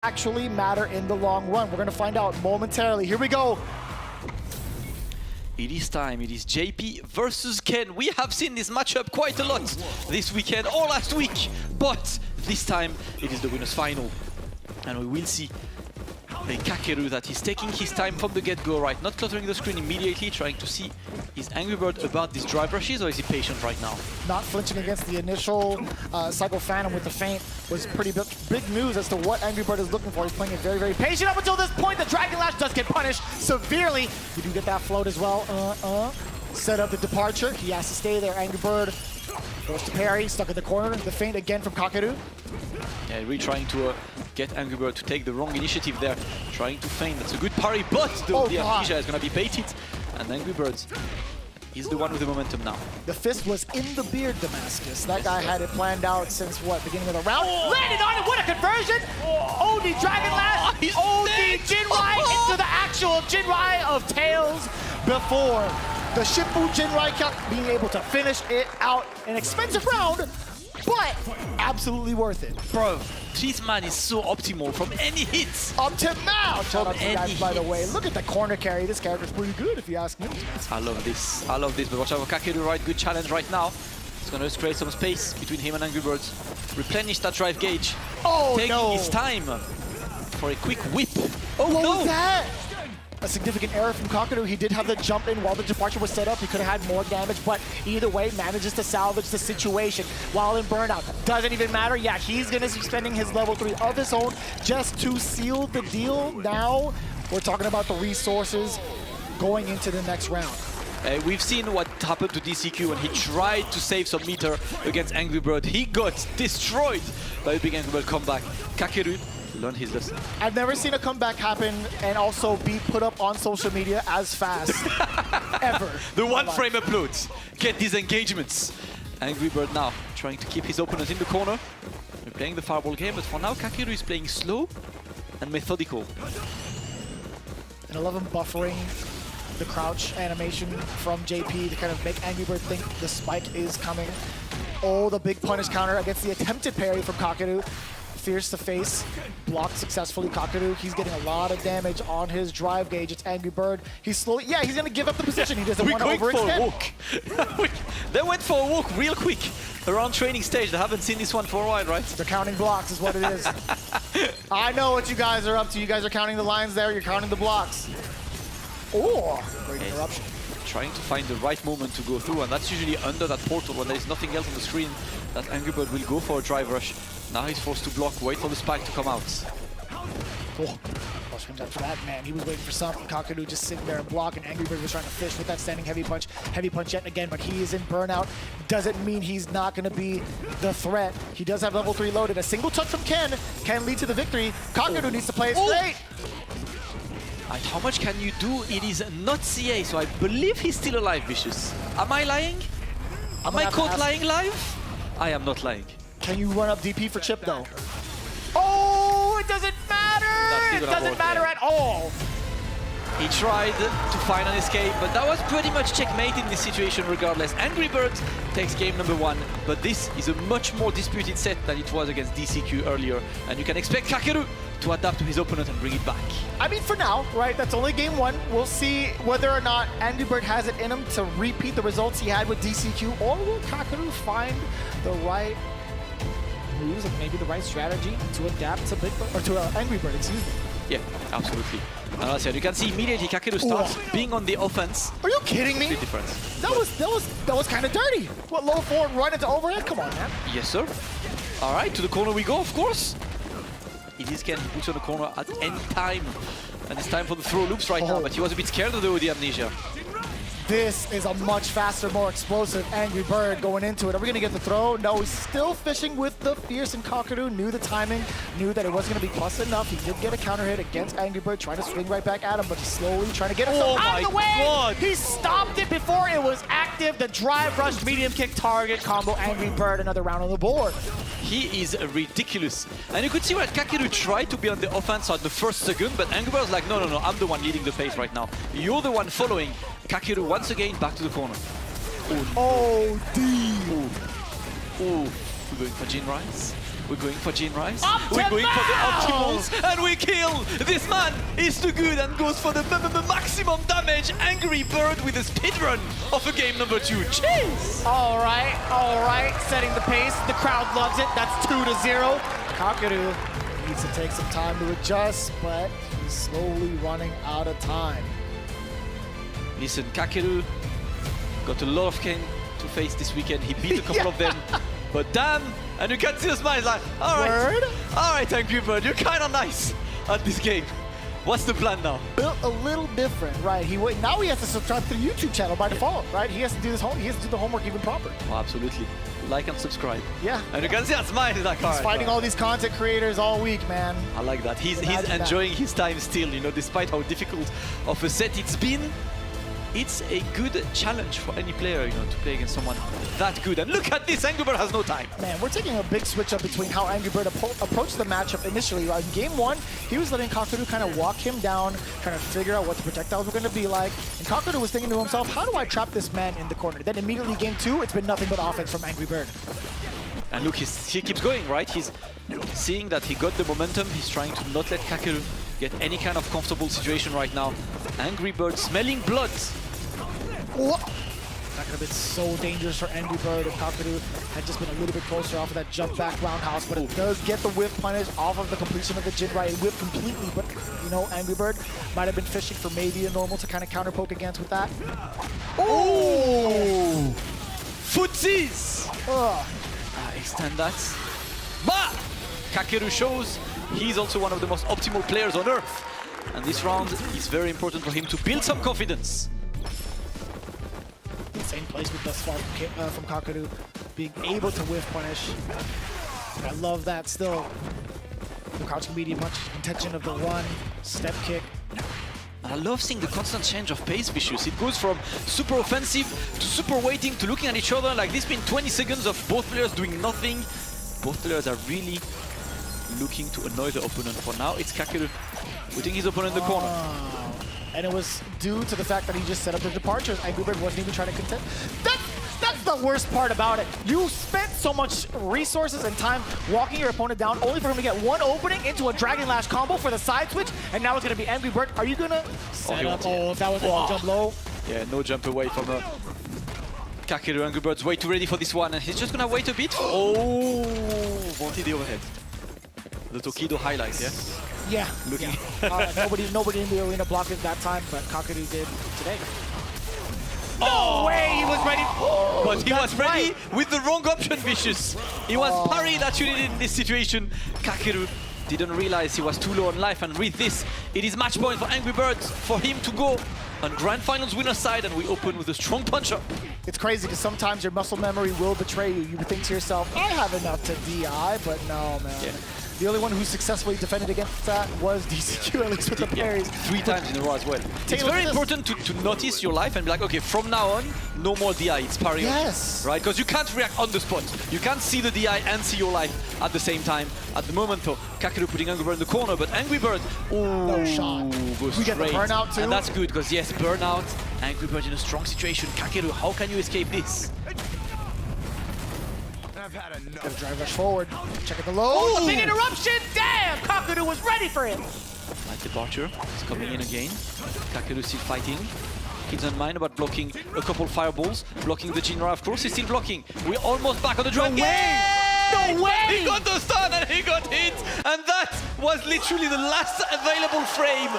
actually matter in the long run. We're going to find out momentarily. Here we go. It is time. It is JP versus Ken. We have seen this matchup quite a lot this weekend or last week, but this time it is the winners final. And we will see a Kakeru that is taking his time from the get-go, right? Not cluttering the screen immediately, trying to see is AngryBird about these drive rushes, or is he patient right now? Not flinching against the initial Cycle Phantom with the feint was pretty big news as to what AngryBird is looking for. He's playing it very, very patient up until this point. The Dragon Lash does get punished severely. You do get that float as well. Set up the departure. He has to stay there. AngryBird goes to parry, stuck in the corner. The feint again from Kakeru. Yeah, really trying to get AngryBird to take the wrong initiative there. Trying to feint. That's a good parry, but the amnesia is going to be baited. And AngryBird is the one with the momentum now. The fist was in the beard, Damascus. That guy had it planned out since, what, beginning of the round? Landed on it! What a conversion! OD Dragon Lash! OD Jinrai into the actual Jinrai of Tails before the Shifu Jinrai being able to finish it out. An expensive round, but absolutely worth it. Bro, this man is so optimal from any hits. Optimal! Shout out to you guys, by the way. Look at the corner carry. This character's pretty good, if you ask me. I love this. I love this. But watch out for Kakeru, right? Good challenge right now. It's going to create some space between him and AngryBird. Replenish that drive gauge. Oh, taking his time for a quick whip. Oh, what was that? A significant error from Kakeru. He did have the jump in while the departure was set up. He could have had more damage, but either way, manages to salvage the situation while in burnout. Doesn't even matter. Yeah, he's going to be spending his level 3 of his own just to seal the deal. Now, we're talking about the resources going into the next round. We've seen what happened to DCQ when he tried to save some meter against AngryBird. He got destroyed by a big AngryBird comeback. Kakeru learned his lesson. I've never seen a comeback happen and also be put up on social media as fast, ever. The one-frame uploads get these engagements. AngryBird now trying to keep his opponent in the corner. We're playing the fireball game, but for now Kakeru is playing slow and methodical. And I love him buffering the crouch animation from JP to kind of make AngryBird think the spike is coming. Oh, the big punish counter against the attempted parry from Kakeru. Fierce to face, blocked successfully. Kakeru, he's getting a lot of damage on his drive gauge. It's AngryBird. He's slowly, yeah, he's gonna give up the position. He doesn't want to overextend. They went for a walk real quick around training stage. They haven't seen this one for a while, right? They're counting blocks is what it is. I know what you guys are up to. You guys are counting the lines there. You're counting the blocks. Oh, great interruption. Trying to find the right moment to go through, and that's usually under that portal when there is nothing else on the screen that AngryBird will go for a drive rush. Now he's forced to block, wait for the spike to come out. Oh, after that, man, he was waiting for something. Kakeru just sitting there and blocking. AngryBird was trying to fish with that standing heavy punch yet again, but he is in burnout. Doesn't mean he's not going to be the threat. He does have level 3 loaded. A single touch from Ken can lead to the victory. Kakeru needs to play it straight. And how much can you do? It is not CA, so I believe he's still alive, Vicious. Am I lying? Am I caught lying live? I am not lying. Can you run up DP for Chip, though? Oh, it doesn't matter! It doesn't matter at all! He tried to find an escape, but that was pretty much checkmate in this situation regardless. AngryBird takes game number 1, but this is a much more disputed set than it was against DCQ earlier, and you can expect Kakeru to adapt to his opponent and bring it back. I mean, for now, right, that's only game 1. We'll see whether or not AngryBird has it in him to repeat the results he had with DCQ, or will Kakeru find the right moves and maybe the right strategy to adapt to AngryBird, excuse me. Yeah, absolutely. And as I said, you can see immediately Kakeru starts being on the offense. Are you kidding me? That was kind of dirty. What, low forward run into overhead? Come on, man. Yes, sir. All right, to the corner we go, of course. It is Ken who puts on the corner at any time. And it's time for the throw loops right now, but he was a bit scared of the amnesia. This is a much faster, more explosive AngryBird going into it. Are we going to get the throw? No, he's still fishing with the fierce, and Kakeru knew the timing, knew that it wasn't going to be plus enough. He did get a counter hit against AngryBird, trying to swing right back at him, but he's slowly trying to get himself out of the way. God. He stopped it before it was active. The drive rush, medium kick target combo, AngryBird, another round on the board. He is ridiculous. And you could see what Kakeru tried to be on the offense at the first second, but AngryBird was like, no, I'm the one leading the pace right now. You're the one following. Kakeru once again back to the corner. Oh, D. We're going for Jinrai. We're going for Gene Rice. Optimal! We're going for the optimals, and we kill! This man is too good and goes for the maximum damage. AngryBird with a speedrun of a game number 2. Jeez! All right, setting the pace. The crowd loves it. That's 2-0. Kakeru needs to take some time to adjust, but he's slowly running out of time. Listen, Kakeru got a lot of Ken to face this weekend. He beat a couple of them, but damn, and you can see the smile. He's like, all right, AngryBird, you're kind of nice at this game. What's the plan now? Built a little different, right? Now he has to subscribe to the YouTube channel by default, right? He has to do this he has to do the homework even proper. Oh, absolutely. Like and subscribe. Yeah. And you can see that smile. He's like, He's fighting all these content creators all week, man. I like that. He's enjoying his time still, you know, despite how difficult of a set it's been. It's a good challenge for any player, you know, to play against someone that good. And look at this, AngryBird has no time. Man, we're taking a big switch up between how AngryBird approached the matchup initially. In game 1, he was letting Kakeru kind of walk him down, trying to figure out what the projectiles were going to be like. And Kakeru was thinking to himself, how do I trap this man in the corner? Then immediately game 2, it's been nothing but offense from AngryBird. And look, he keeps going, right? He's seeing that he got the momentum. He's trying to not let Kakeru get any kind of comfortable situation right now. AngryBird smelling blood. Whoa. That could have been so dangerous for AngryBird if Kakeru had just been a little bit closer off of that jump back roundhouse, but it does get the whip punish off of the completion of the Jin right. It whipped completely, but you know, AngryBird might have been fishing for maybe a normal to kind of counter poke against with that. Oh! Footsies! Extend that. But Kakeru shows he's also one of the most optimal players on earth. And this round is very important for him to build some confidence. Insane placement thus far from Kakeru, being able to whiff punish. I love that still. The crouch medium, much intention of the run, step kick. I love seeing the constant change of pace, Vicious. It goes from super offensive to super waiting to looking at each other. Like this been 20 seconds of both players doing nothing. Both players are really looking to annoy the opponent. For now, it's Kakeru putting his opponent in the corner. And it was due to the fact that he just set up the departures. AngryBird wasn't even trying to contest. That's the worst part about it. You spent so much resources and time walking your opponent down only for him to get one opening into a Dragon Lash combo for the side switch, and now it's going to be AngryBird. Are you going to set up? Oh, if that was a jump low. Yeah, no jump away from Kakeru. AngryBird's way too ready for this one, and he's just going to wait a bit. Oh, wanted the overhead. The Tokido highlight, yeah? Yeah. Looking. Nobody in the arena blocked it that time, but Kakeru did today. No way he was ready. Oh, but he was ready with the wrong option, Vicious. He was parry that you needed in this situation. Kakeru didn't realize he was too low on life, and with this, it is match point for AngryBird for him to go on Grand Finals winner's side, and we open with a strong punch-up. It's crazy because sometimes your muscle memory will betray you. You think to yourself, I have enough to DI, but no, man. Yeah. The only one who successfully defended against that was DCQ, at least with the parries. 3 times in a row as well. It's very important to notice your life and be like, okay, from now on, no more DI, it's parry. Yes. Right? Because you can't react on the spot. You can't see the DI and see your life at the same time. At the moment, though, Kakeru putting AngryBird in the corner, but AngryBird, no shot. Goes we straight. get the burnout too. And that's good, because yes, burnout, AngryBird in a strong situation. Kakeru, how can you escape this? Gotta drive rush forward. Check at the low. The big interruption. Damn! Kakeru was ready for it. Light departure. It's coming in again. Kakeru still fighting. He doesn't mind about blocking a couple fireballs. Blocking the Jinra, of course. He's still blocking. We're almost back on the drive. No way! No way! He got the stun and he got hit. And that was literally the last available frame